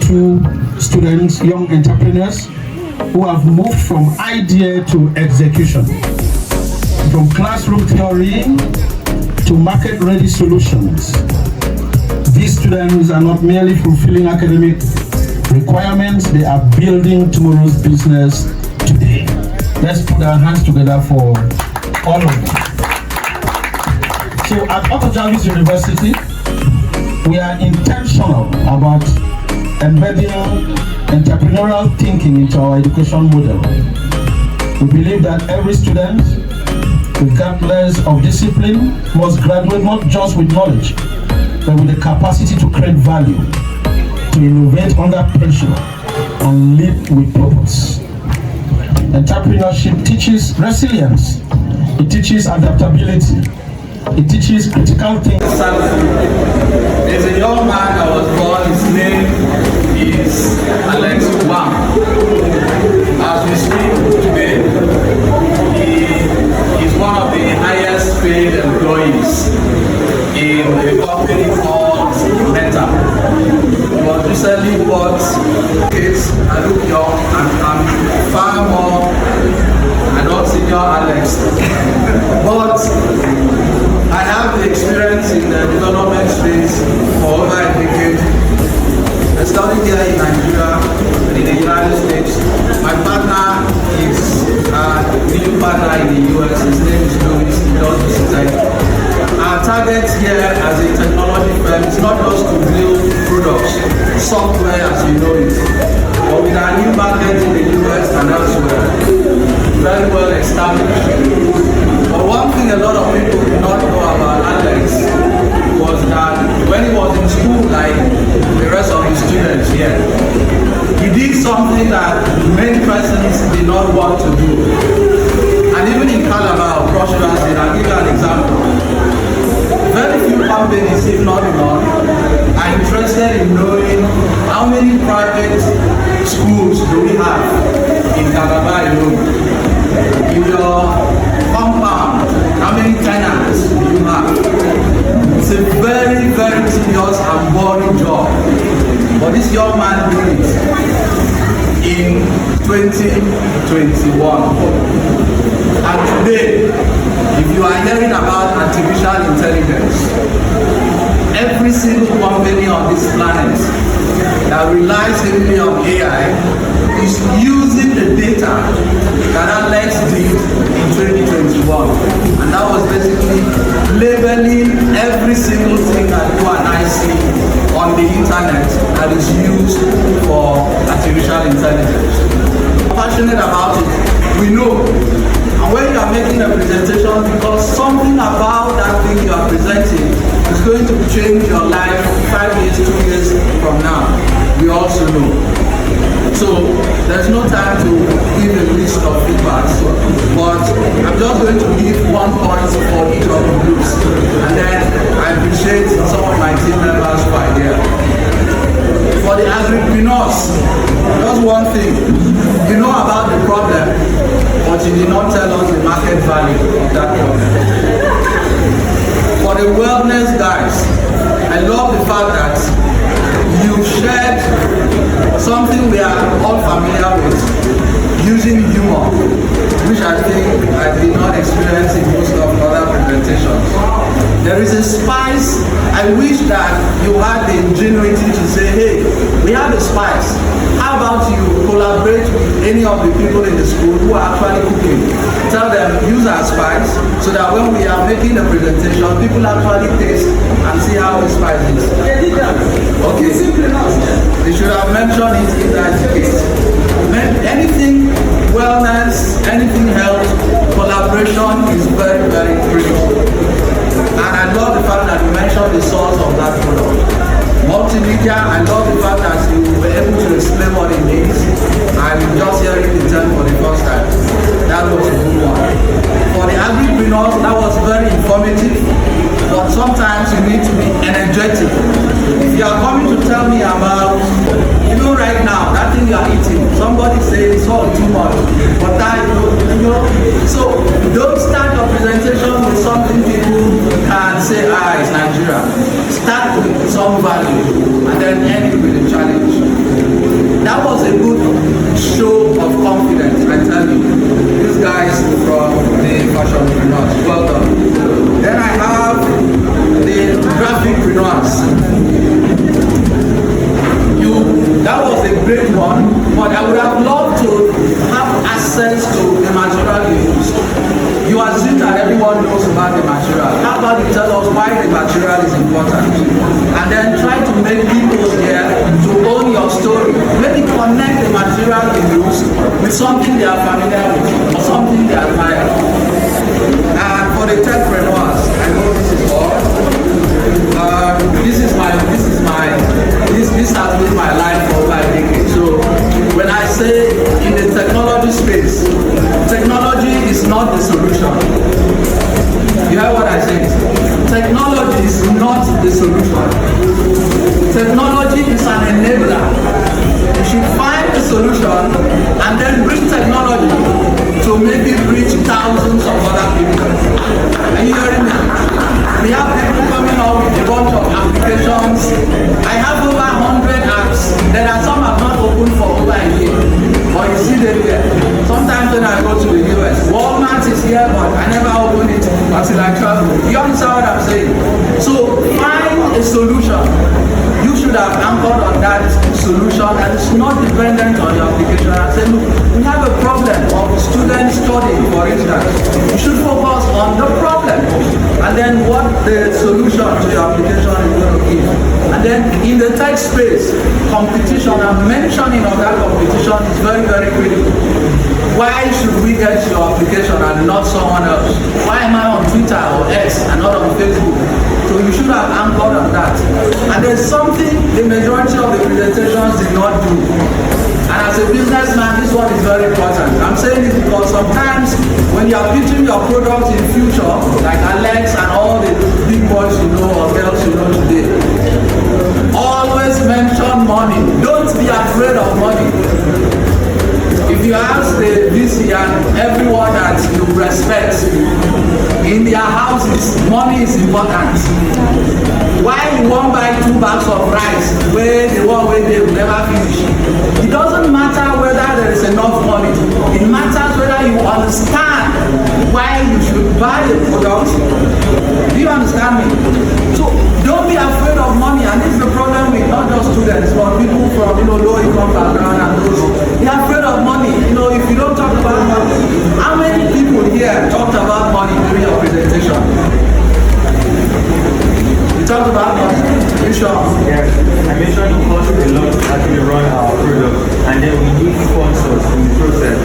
two students, young entrepreneurs, who have moved from idea to execution, from classroom theory to market-ready solutions. These students are not merely fulfilling academic requirements, they are building tomorrow's business today. Let's put our hands together for all of them. So at Jarvis University, we are intentional about embedding entrepreneurial thinking into our education model. We believe that every student, regardless of discipline, must graduate not just with knowledge, but with the capacity to create value, to innovate under pressure, and lead with purpose. Entrepreneurship teaches resilience, it teaches adaptability, it teaches critical thinking. There's a young man that was born, his name is Alex Wang. As we speak today, he is one of the highest paid employees in a company called Meta. He was recently bought kids. I look young and I'm far more, I don't senior Alex. But I have the experience in the development space for over a decade. I studied here in Nigeria and in the United States. My partner is a new partner in the US. His name is Louis. He does this tech. Our target here as a technology firm is not just to build products, software as you know it, but with our new market in the US and elsewhere, very well established. But one thing a lot of people do not know about Alex was that when he was in school, like the rest of his students here, he did something that many persons did not want to do. And even in Calabar, Paschal, I'll give you an example. Very few companies, if not none, are interested in knowing how many private schools do we have in Calabar alone. In your compound, how many tenants do you have? It's a very, very tedious and boring job. But this young man did it in 2021. And today, if you are hearing about artificial intelligence, every single company on this planet that relies heavily on AI is using the data that Alex did in 2021. And that was basically labeling every single thing that you and I see on the internet that is used for artificial intelligence. I'm passionate about it. We know. And when you are making a presentation, because something about that thing you are presenting is going to change your life 5 years, 2 years from now. We also know. So there's no time to give a list of feedbacks, but I'm just going to give 1 point for each of the groups, and then I appreciate some of my team members who are here. For the agripreneurs, just one thing. You know about the problem, but you did not tell us the market value of that problem. For the wellness guys, I love the fact that you shared something we are all familiar with, using humor, which I think I did not experience in most of other presentations. There is a spice. I wish that you had the ingenuity to say, hey, we have a spice. How about you collaborate with any of the people in the school who are actually cooking? Tell them, use our spice, so that when we are making the presentation, people actually taste and see how the spice is. Okay. They should have mentioned it in that case. Anything wellness, anything health, collaboration is very, very critical. And I love the fact that you mentioned the source of that product. Multimedia, I love the fact that you were able to explain what it means. I'm just hearing the term for the first time. That was a good one. For the agripreneurs, that was very informative. But sometimes you need to be energetic. If you are coming to tell me about, you know, right now, that thing you are eating, somebody says it's all too much, but that, you know, so don't start your presentation with something people can say, it's Nigeria. Start with some value, and then end it with a challenge. great one, but I would have loved to have access to the material you use. You assume that everyone knows about the material. How about you tell us why the material is important? And then try to make people here to own your story. Maybe connect the material you use with something they are familiar with or something they admire. And for the entrepreneurs, I know this is hard. This has been my life for over a decade. So when I say in the technology space, technology is not the solution. You hear what I say? Technology is not the solution. Technology is an enabler. You should find a solution and then bring technology to maybe reach thousands of other people. Are you hearing me? We have people coming up with a bunch of applications. I have over 100 apps. There are some I've not opened for over a year. But you see them there. Sometimes when I go to the US, Walmart is here, but I never open it until I travel. You understand what I'm saying? So find a solution. You should have anchored on that solution and it's not dependent on your application. I say, look, we have a problem of students studying, for instance. You should focus on the problem and then what the solution to your application is going to give. And then in the tech space, competition and mentioning of that competition is very, very critical. Why should we get your application and not someone else? Why am I on Twitter or X and not on Facebook? So you should have anchored on that. And there's something the majority of the presentations did not do. And as a businessman, this one is very important. I'm saying this because sometimes when you are pitching your product in future, like Alex and all the big boys you know or girls you know today, always mention money. Don't be afraid of money. If you ask the VC and everyone that you respect in their houses, money is important. Why you won't buy 2 bags of rice where the one where they will never finish? It doesn't matter whether there is enough money. It matters whether you understand why you should buy the product. Do you understand me? So don't be afraid of money, and this is the problem with not just students, but people from low income background and those. They are afraid of money. If you don't talk about money, how many people here talked about money during your presentation? You talked about money. You sure? Yes. I mentioned the cost a lot to actually run our product, and then we need sponsors in the process.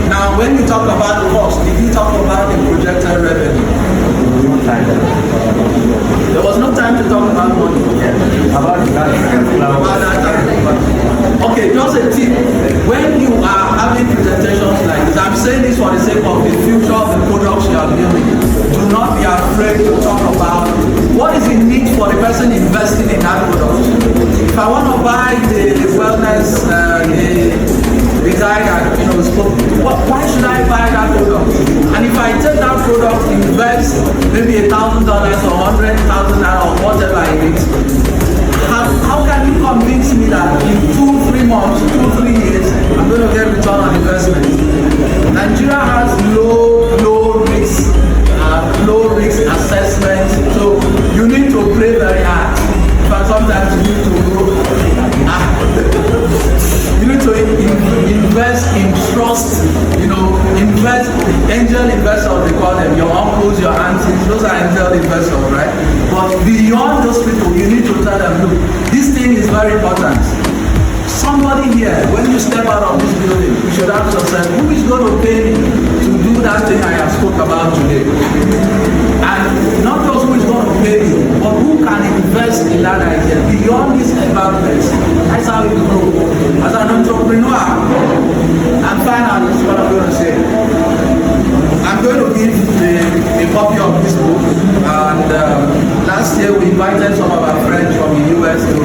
Now, when you talk about the cost, did you talk about the projected revenue? There was no time to talk about money. Yes. About that. Okay, just a tip. When you are having presentations like this, I'm saying this for the sake of the future of the products you are building. Do not be afraid to talk about what is the need for the person investing in that product. If I want to buy the wellness, the guy that spoke, why should I buy that product? And if I take that product, invest maybe $1,000 or $100,000 or whatever it is, how can you convince me that in 2-3 months, 2-3 years, I'm going to get return on investment? Nigeria has low risk assessment, so you need to play very hard. But sometimes you need to go. You need to invest in trust. Invest. Angel investors, they call them your uncles, your aunties. Those are angel investors, right? But beyond those people, you need to tell them, look, this thing is very important. Somebody here, when you step out of this building, you should ask yourself, who is going to pay me to do that thing I have spoke about today? And not just who is going to pay you, but who can invest in that idea beyond this environment. That's how it grows. As an entrepreneur, and finally, this is what I'm going to say. I'm going to give a copy of this book, and last year we invited some of our friends from the US to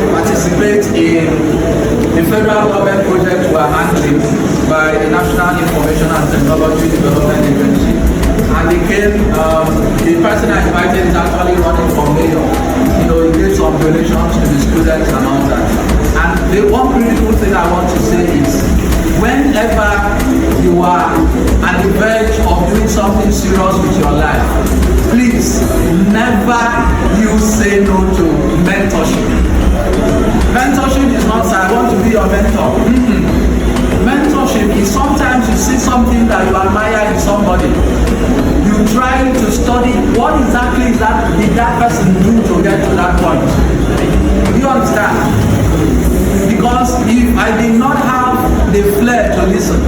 participate in the federal government project we are handling by the National Information and Technology Development Agency. And they came, the person I invited is actually running for mayor. He gave some donations to the students and all that. And the one critical thing I want to say is, whenever you are at the verge of doing something serious with your life, please never you say no to mentorship. mentorship is sometimes you see something that you admire in somebody. You try to study what exactly is that did that person do to get to that point. Do you understand? Because if I did not have the flair to listen,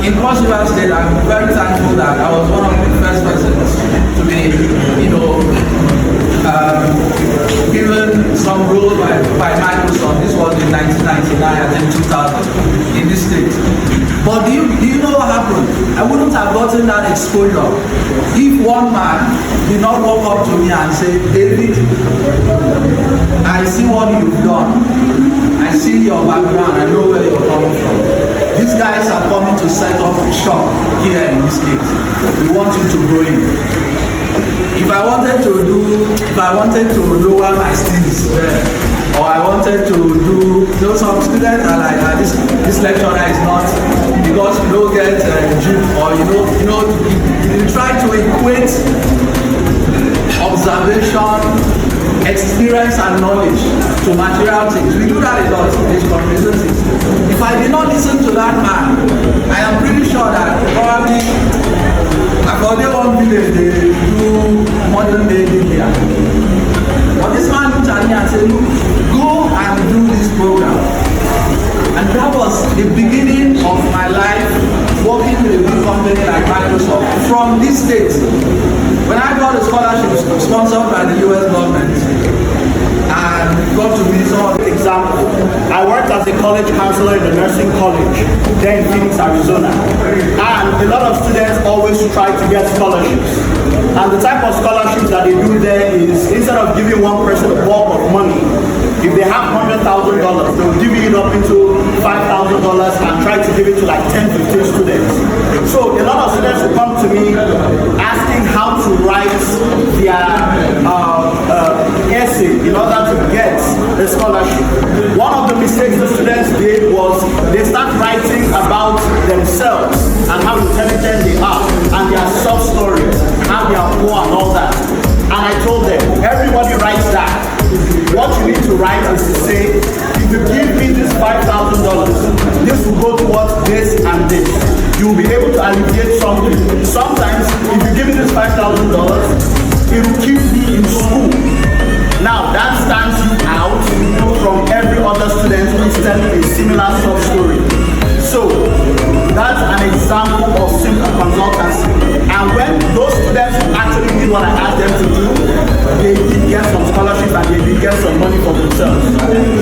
in Cross River State, I'm very thankful that I was one of the first persons to be, given some role by Microsoft. This was in 1999 and then 2000 in this state. But do you know what happened? I wouldn't have gotten that exposure if one man did not walk up to me and say, David, I see what you've done. I see your background. I know where you're coming from. These guys are coming to set up a shop here in this state. We want you to grow in. If I wanted to lower my skills there, or I wanted to do, some students are like, this lecturer is not, because you don't get gym, or you try to equate observation, experience and knowledge to material things. We do that a lot in these conferences. If I did not listen to that man, I am pretty sure that probably for their own village they do modern day India. But this man looked at me and said, look, go and do this program. And that was the beginning of my life working with a big company like Microsoft from this state. When I got a scholarship sponsored by the US government and got to be some example, I worked as a college counselor in the nursing college, there in Phoenix, Arizona. And a lot of students always try to get scholarships. And the type of scholarships that they do there is, instead of giving one person a bulk of money, if they have $100,000, they'll divvy it up into $5,000 and try to give it to like 10, 15 students. So a lot of students will come to me asking how to write their essay in order to get the scholarship. One of the mistakes the students did was they start writing about themselves and how intelligent they are and their soft stories, how they are poor and all that. And I told them, everybody writes that. What you need to write is to say, if you give me this $5,000, this will go towards this and this. You will be able to alleviate something. Sometimes, if you give me this $5,000, it will keep me in school. Now, that stands you out from every other student who is telling a similar soft story. So, that's an example of simple consultancy. And when those students who actually did what I asked them to do, they did get some scholarship and they did get some money for themselves.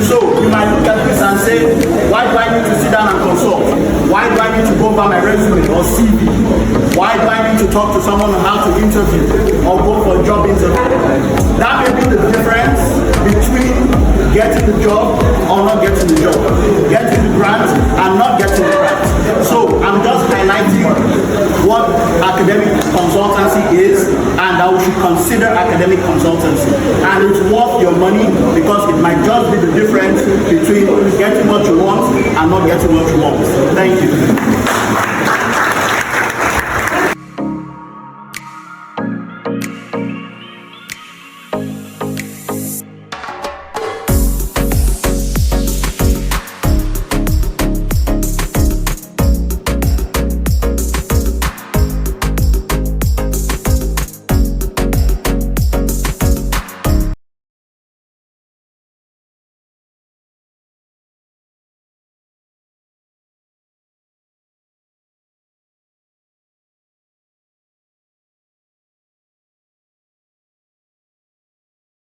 So, you might look at this and say, why do I need to sit down and consult? Why do I need to go over my resume or CV? Why do I need to talk to someone on how to interview or go for a job interview? That may be the difference between getting the job or not getting the job, getting the grant and not getting the grant. So I'm just highlighting what academic consultancy is and that we should consider academic consultancy. And it's worth your money because it might just be the difference between getting what you want and not getting what you want. Thank you.